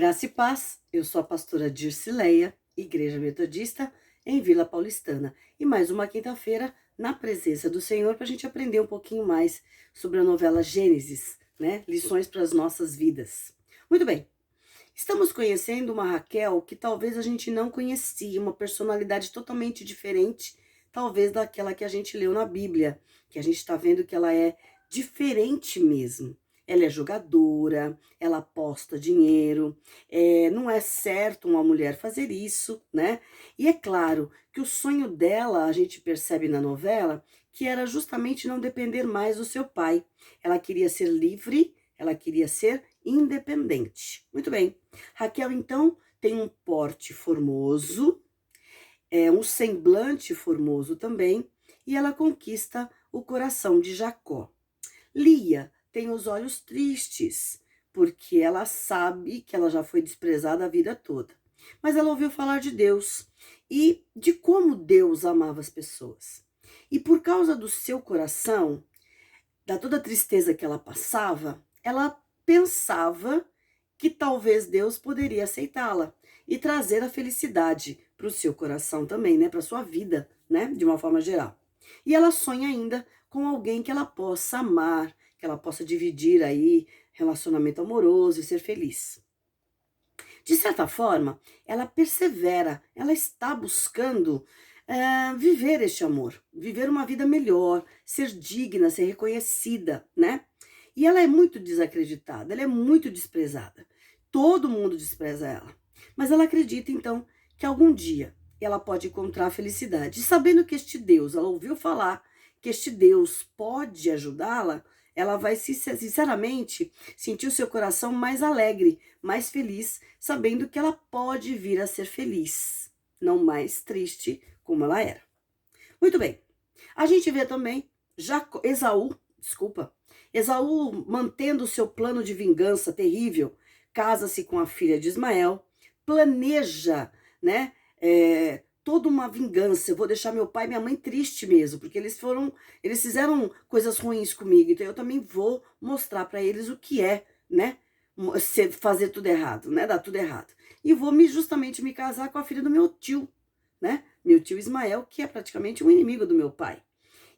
Graça e paz, eu sou a pastora Dircileia, Igreja Metodista, em Vila Paulistana. E mais uma quinta-feira na presença do Senhor para a gente aprender um pouquinho mais sobre a novela Gênesis, né? Lições para as nossas vidas. Muito bem, estamos conhecendo uma Raquel que talvez a gente não conhecia, uma personalidade totalmente diferente, talvez daquela que a gente leu na Bíblia, que a gente está vendo que ela é diferente mesmo. Ela é jogadora, ela aposta dinheiro, não é certo uma mulher fazer isso, né? E é claro que o sonho dela, a gente percebe na novela, que era justamente não depender mais do seu pai. Ela queria ser livre, ela queria ser independente. Muito bem. Raquel, então, tem um porte formoso, um semblante formoso também, e ela conquista o coração de Jacó. Lia tem os olhos tristes, porque ela sabe que ela já foi desprezada a vida toda. Mas ela ouviu falar de Deus e de como Deus amava as pessoas. E por causa do seu coração, da toda a tristeza que ela passava, ela pensava que talvez Deus poderia aceitá-la e trazer a felicidade para o seu coração também, né, para sua vida, né, de uma forma geral. E ela sonha ainda com alguém que ela possa amar, que ela possa dividir aí relacionamento amoroso e ser feliz. De certa forma, ela persevera, ela está buscando viver este amor, viver uma vida melhor, ser digna, ser reconhecida, né? E ela é muito desacreditada, ela é muito desprezada. Todo mundo despreza ela. Mas ela acredita, então, que algum dia ela pode encontrar a felicidade. E sabendo que este Deus, ela ouviu falar que este Deus pode ajudá-la, ela vai, sinceramente, sentir o seu coração mais alegre, mais feliz, sabendo que ela pode vir a ser feliz, não mais triste como ela era. Muito bem. A gente vê também Esaú mantendo o seu plano de vingança terrível, casa-se com a filha de Ismael, planeja, né, toda uma vingança. Eu vou deixar meu pai e minha mãe triste mesmo, porque eles fizeram coisas ruins comigo, então eu também vou mostrar para eles o que é, né, fazer tudo errado, né, dar tudo errado. E vou justamente me casar com a filha do meu tio, né, meu tio Ismael, que é praticamente um inimigo do meu pai.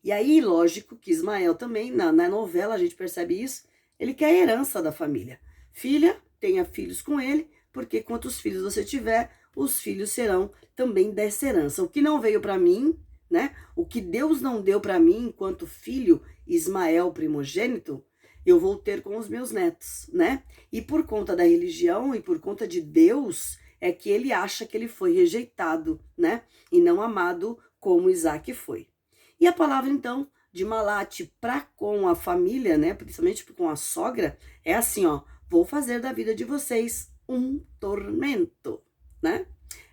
E aí, lógico que Ismael também, na novela a gente percebe isso, ele quer a herança da família. Filha, tenha filhos com ele, porque quantos filhos você tiver, os filhos serão também dessa herança. O que não veio para mim, né? O que Deus não deu para mim enquanto filho, Ismael primogênito, eu vou ter com os meus netos, né? E por conta da religião e por conta de Deus, é que ele acha que ele foi rejeitado, né? E não amado como Isaac foi. E a palavra, então, de Malate para com a família, né, principalmente com a sogra, é assim, ó, vou fazer da vida de vocês um tormento, né?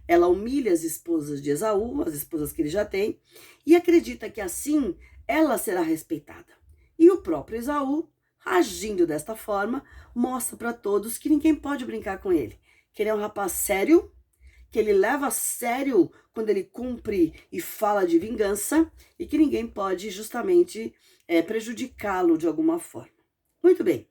Ela humilha as esposas de Esaú, as esposas que ele já tem, e acredita que assim ela será respeitada. E o próprio Esaú, agindo desta forma, mostra para todos que ninguém pode brincar com ele, que ele é um rapaz sério, que ele leva a sério quando ele cumpre e fala de vingança e que ninguém pode justamente prejudicá-lo de alguma forma. Muito bem.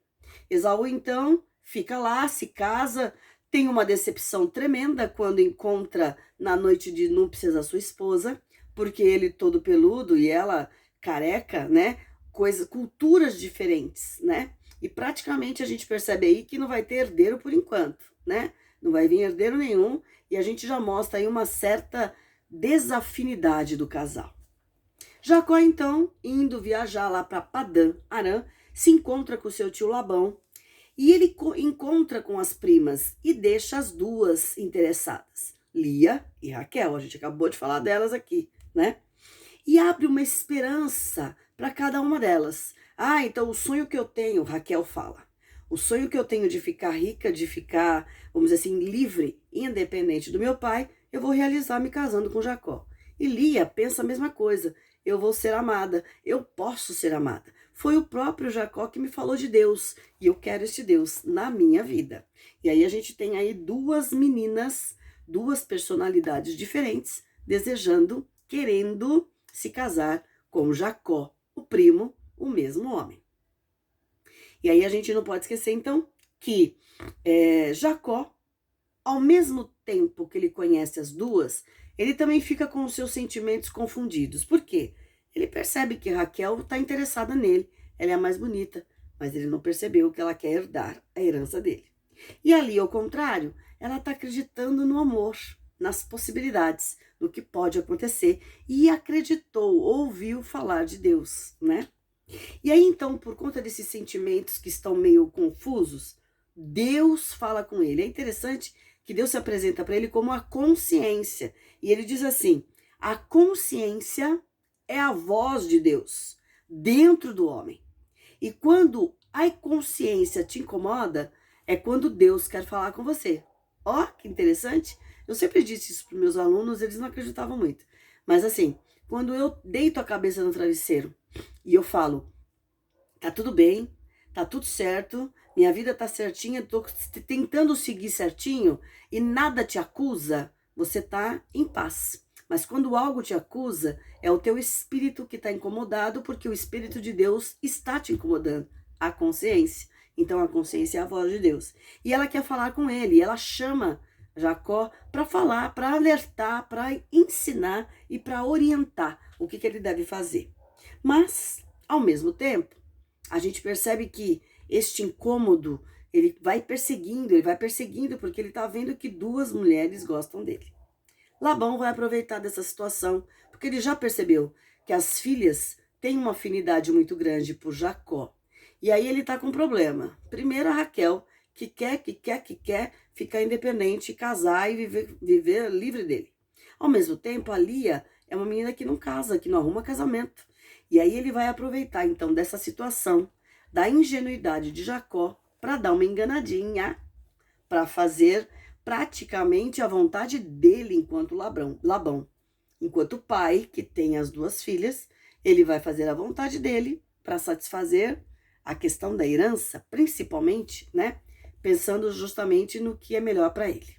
Esaú, então, fica lá, se casa, tem uma decepção tremenda quando encontra na noite de núpcias a sua esposa, porque ele todo peludo e ela careca, né? Culturas diferentes, né? E praticamente a gente percebe aí que não vai ter herdeiro por enquanto, né? Não vai vir herdeiro nenhum, e a gente já mostra aí uma certa desafinidade do casal. Jacó, então, indo viajar lá para Padã Arã, se encontra com seu tio Labão, e ele encontra com as primas e deixa as duas interessadas, Lia e Raquel, a gente acabou de falar delas aqui, né? E abre uma esperança para cada uma delas. Ah, então o sonho que eu tenho, Raquel fala, o sonho que eu tenho de ficar rica, de ficar, vamos dizer assim, livre, independente do meu pai, eu vou realizar me casando com Jacó. E Lia pensa a mesma coisa. Eu vou ser amada, eu posso ser amada. Foi o próprio Jacó que me falou de Deus, e eu quero este Deus na minha vida. E aí a gente tem aí duas meninas, duas personalidades diferentes, desejando, querendo se casar com Jacó, o primo, o mesmo homem. E aí a gente não pode esquecer, então, que Jacó ao mesmo tempo que ele conhece as duas, ele também fica com os seus sentimentos confundidos. Por quê? Ele percebe que Raquel está interessada nele, ela é a mais bonita, mas ele não percebeu que ela quer herdar a herança dele. E ali, ao contrário, ela está acreditando no amor, nas possibilidades, no que pode acontecer, e acreditou, ouviu falar de Deus, né? E aí, então, por conta desses sentimentos que estão meio confusos, Deus fala com ele. É interessante que Deus se apresenta para ele como a consciência. E ele diz assim: a consciência é a voz de Deus dentro do homem. E quando a consciência te incomoda, é quando Deus quer falar com você. Ó, que interessante. Eu sempre disse isso para os meus alunos, eles não acreditavam muito. Mas assim, quando eu deito a cabeça no travesseiro e eu falo, tá tudo bem, tá tudo certo, minha vida tá certinha, tô tentando seguir certinho e nada te acusa, você tá em paz. Mas quando algo te acusa, é o teu espírito que está incomodado, porque o Espírito de Deus está te incomodando, a consciência. Então a consciência é a voz de Deus. E ela quer falar com ele, ela chama Jacó para falar, para alertar, para ensinar e para orientar o que ele deve fazer. Mas, ao mesmo tempo, a gente percebe que este incômodo, ele vai perseguindo, porque ele está vendo que duas mulheres gostam dele. Labão vai aproveitar dessa situação, porque ele já percebeu que as filhas têm uma afinidade muito grande por Jacó. E aí ele está com um problema. Primeiro a Raquel, que quer ficar independente, casar e viver livre dele. Ao mesmo tempo, a Lia é uma menina que não casa, que não arruma casamento. E aí ele vai aproveitar, então, dessa situação, da ingenuidade de Jacó, para dar uma enganadinha, para fazer praticamente a vontade dele enquanto Labão. Enquanto pai, que tem as duas filhas, ele vai fazer a vontade dele para satisfazer a questão da herança, principalmente, né? Pensando justamente no que é melhor para ele.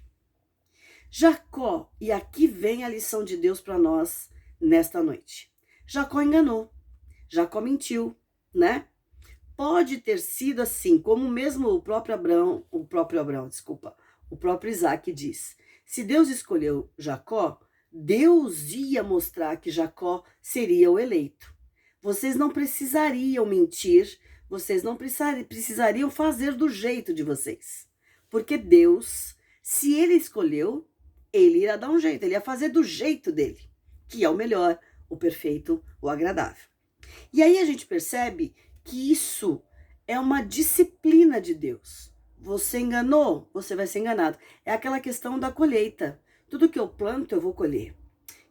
Jacó, e aqui vem a lição de Deus para nós nesta noite. Jacó enganou, Jacó mentiu, né? Pode ter sido assim, como mesmo o próprio Isaac diz. Se Deus escolheu Jacó, Deus ia mostrar que Jacó seria o eleito. Vocês não precisariam mentir, vocês não precisariam fazer do jeito de vocês. Porque Deus, se ele escolheu, ele irá dar um jeito, ele ia fazer do jeito dele, que é o melhor, o perfeito, o agradável. E aí a gente percebe que isso é uma disciplina de Deus. Você enganou, você vai ser enganado. É aquela questão da colheita. Tudo que eu planto, eu vou colher.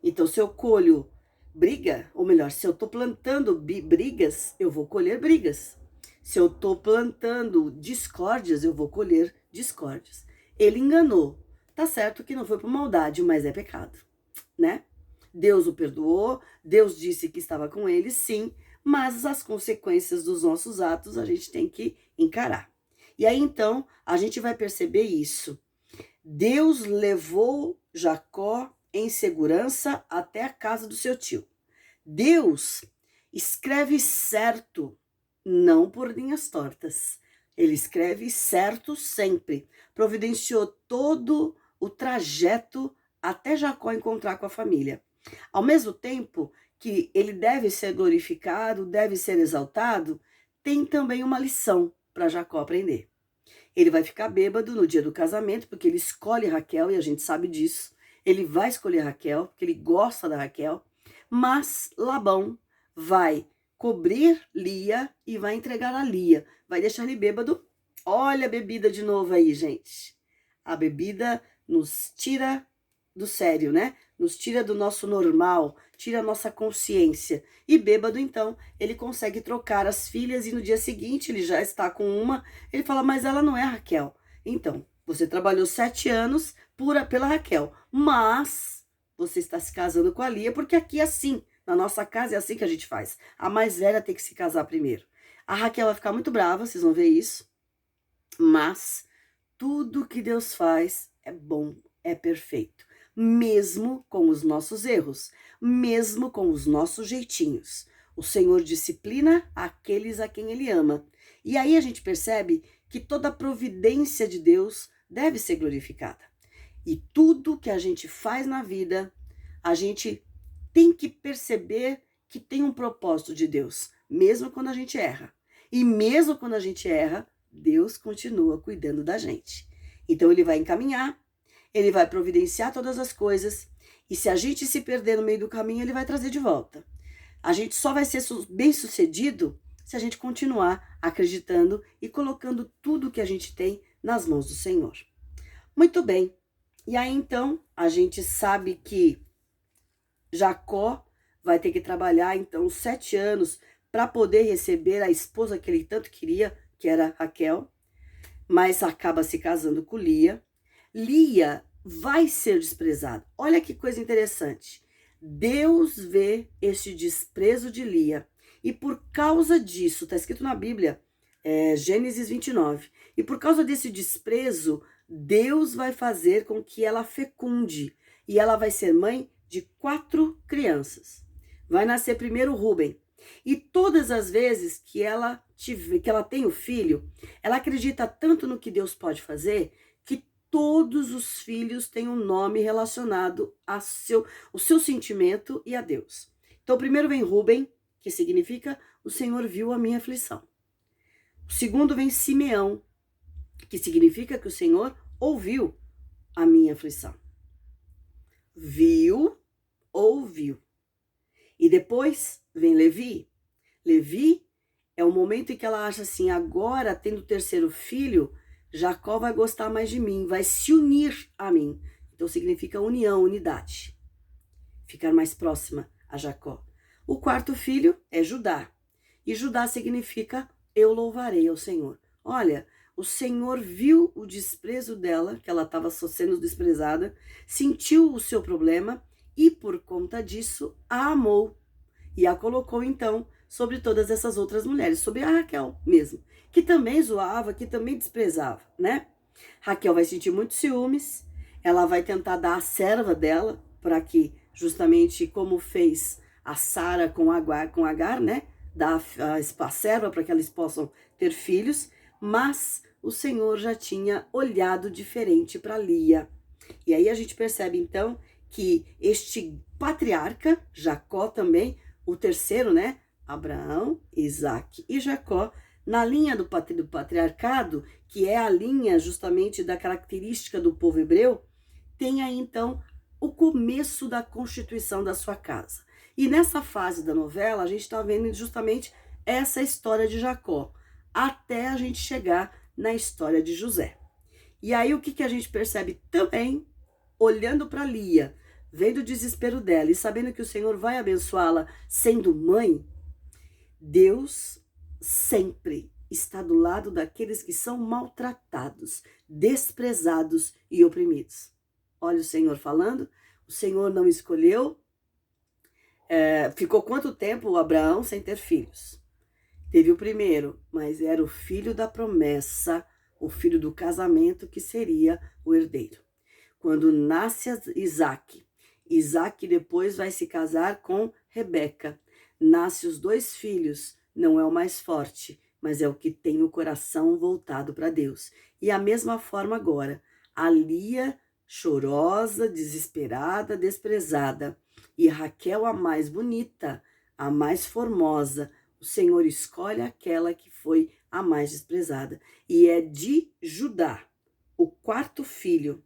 Então, se eu colho briga, ou melhor, se eu estou plantando brigas, eu vou colher brigas. Se eu estou plantando discórdias, eu vou colher discórdias. Ele enganou. Tá certo que não foi por maldade, mas é pecado, né? Deus o perdoou, Deus disse que estava com ele, sim, mas as consequências dos nossos atos a gente tem que encarar. E aí, então, a gente vai perceber isso. Deus levou Jacó em segurança até a casa do seu tio. Deus escreve certo, não por linhas tortas. Ele escreve certo sempre. Providenciou todo o trajeto até Jacó encontrar com a família. Ao mesmo tempo que ele deve ser glorificado, deve ser exaltado, tem também uma lição para Jacó aprender. Ele vai ficar bêbado no dia do casamento, porque ele escolhe Raquel, e a gente sabe disso. Ele vai escolher Raquel, porque ele gosta da Raquel, mas Labão vai cobrir Lia e vai entregar a Lia. Vai deixar ele bêbado. Olha a bebida de novo aí, gente. A bebida nos tira do sério, né? Nos tira do nosso normal, tira a nossa consciência. E bêbado, então, ele consegue trocar as filhas e no dia seguinte ele já está com uma. Ele fala, mas ela não é a Raquel. Então, você trabalhou 7 anos pela Raquel, mas você está se casando com a Lia, porque aqui é assim. Na nossa casa é assim que a gente faz. A mais velha tem que se casar primeiro. A Raquel vai ficar muito brava, vocês vão ver isso. Mas tudo que Deus faz é bom, é perfeito. Mesmo com os nossos erros, mesmo com os nossos jeitinhos. O Senhor disciplina aqueles a quem Ele ama. E aí a gente percebe que toda a providência de Deus deve ser glorificada. E tudo que a gente faz na vida, a gente tem que perceber que tem um propósito de Deus, mesmo quando a gente erra. E mesmo quando a gente erra, Deus continua cuidando da gente. Então ele vai encaminhar, ele vai providenciar todas as coisas, e se a gente se perder no meio do caminho, ele vai trazer de volta. A gente só vai ser bem-sucedido se a gente continuar acreditando e colocando tudo que a gente tem nas mãos do Senhor. Muito bem. E aí então, a gente sabe que Jacó vai ter que trabalhar então 7 anos para poder receber a esposa que ele tanto queria, que era Raquel, mas acaba se casando com Lia. Lia vai ser desprezada. Olha que coisa interessante. Deus vê este desprezo de Lia e por causa disso, está escrito na Bíblia, Gênesis 29, e por causa desse desprezo, Deus vai fazer com que ela fecunde e ela vai ser mãe de 4 crianças. Vai nascer primeiro Rúben. E todas as vezes que ela tem o filho, ela acredita tanto no que Deus pode fazer que todos os filhos têm um nome relacionado ao seu sentimento e a Deus. Então, primeiro vem Rúben, que significa o Senhor viu a minha aflição. O segundo vem Simeão, que significa que o Senhor ouviu a minha aflição. Viu, ouviu. E depois vem Levi. Levi é o momento em que ela acha assim, agora tendo o terceiro filho, Jacó vai gostar mais de mim, vai se unir a mim. Então significa união, unidade. Ficar mais próxima a Jacó. O quarto filho é Judá. E Judá significa eu louvarei ao Senhor. Olha, o Senhor viu o desprezo dela, que ela estava sendo desprezada, sentiu o seu problema e por conta disso a amou. E a colocou então sobre todas essas outras mulheres, sobre a Raquel mesmo, que também zoava, que também desprezava, né? Raquel vai sentir muitos ciúmes, ela vai tentar dar a serva dela, para que, justamente como fez a Sara com Agar, né? Dar a serva para que eles possam ter filhos, mas o Senhor já tinha olhado diferente para Lia. E aí a gente percebe então que este patriarca, Jacó também, o terceiro, né? Abraão, Isaac e Jacó, na linha do patriarcado, que é a linha justamente da característica do povo hebreu, tem aí então o começo da constituição da sua casa. E nessa fase da novela, a gente está vendo justamente essa história de Jacó, até a gente chegar na história de José. E aí o que a gente percebe também, olhando para Lia, vendo o desespero dela e sabendo que o Senhor vai abençoá-la sendo mãe, Deus sempre está do lado daqueles que são maltratados, desprezados e oprimidos. Olha o Senhor falando, o Senhor não escolheu, ficou quanto tempo Abraão sem ter filhos? Teve o primeiro, mas era o filho da promessa, o filho do casamento que seria o herdeiro. Quando nasce Isaac, Isaac depois vai se casar com Rebeca. Nasce os 2 filhos, não é o mais forte, mas é o que tem o coração voltado para Deus. E a mesma forma agora, a Lia chorosa, desesperada, desprezada, e Raquel a mais bonita, a mais formosa, o Senhor escolhe aquela que foi a mais desprezada. E é de Judá, o 4º filho,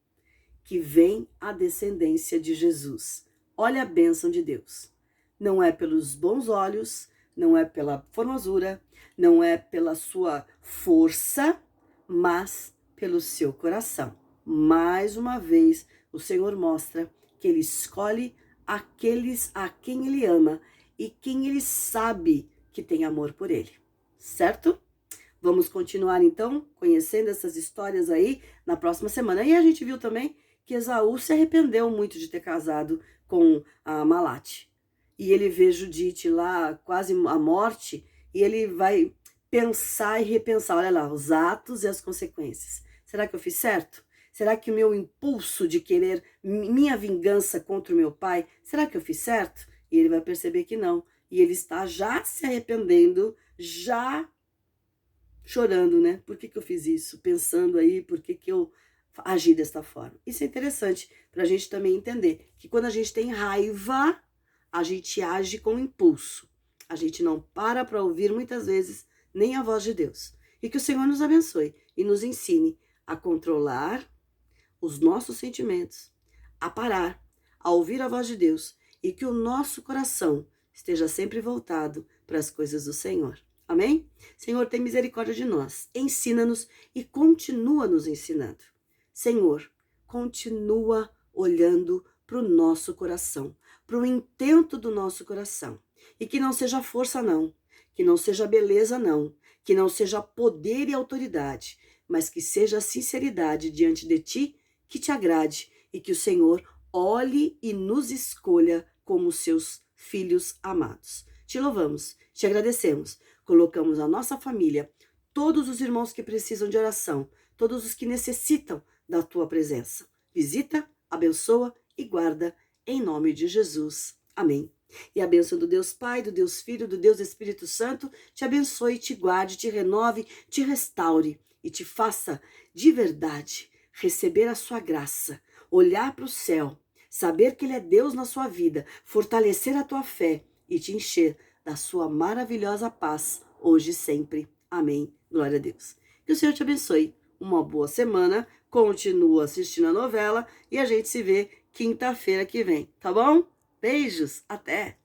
que vem a descendência de Jesus. Olha a bênção de Deus. Não é pelos bons olhos, não é pela formosura, não é pela sua força, mas pelo seu coração. Mais uma vez, o Senhor mostra que Ele escolhe aqueles a quem Ele ama e quem Ele sabe que tem amor por Ele, certo? Vamos continuar então conhecendo essas histórias aí na próxima semana. E a gente viu também que Esaú se arrependeu muito de ter casado com a Malate. E ele vê Judite lá, quase à morte, e ele vai pensar e repensar, olha lá, os atos e as consequências. Será que eu fiz certo? Será que o meu impulso de querer minha vingança contra o meu pai, será que eu fiz certo? E ele vai perceber que não. E ele está já se arrependendo, já chorando, né? Por que eu fiz isso? Pensando aí, por que eu agir desta forma. Isso é interessante para a gente também entender que quando a gente tem raiva, a gente age com impulso. A gente não para ouvir muitas vezes nem a voz de Deus. E que o Senhor nos abençoe e nos ensine a controlar os nossos sentimentos, a parar, a ouvir a voz de Deus e que o nosso coração esteja sempre voltado para as coisas do Senhor. Amém? Senhor, tem misericórdia de nós. Ensina-nos e continua nos ensinando. Senhor, continua olhando para o nosso coração, para o intento do nosso coração. E que não seja força, não. Que não seja beleza, não. Que não seja poder e autoridade, mas que seja sinceridade diante de ti, que te agrade e que o Senhor olhe e nos escolha como seus filhos amados. Te louvamos, te agradecemos, colocamos a nossa família, todos os irmãos que precisam de oração, todos os que necessitam da tua presença. Visita, abençoa e guarda em nome de Jesus. Amém. E a bênção do Deus Pai, do Deus Filho, do Deus Espírito Santo te abençoe, te guarde, te renove, te restaure e te faça de verdade receber a sua graça, olhar para o céu, saber que Ele é Deus na sua vida, fortalecer a tua fé e te encher da sua maravilhosa paz, hoje e sempre. Amém. Glória a Deus. Que o Senhor te abençoe. Uma boa semana. Continua assistindo a novela e a gente se vê quinta-feira que vem, tá bom? Beijos, até!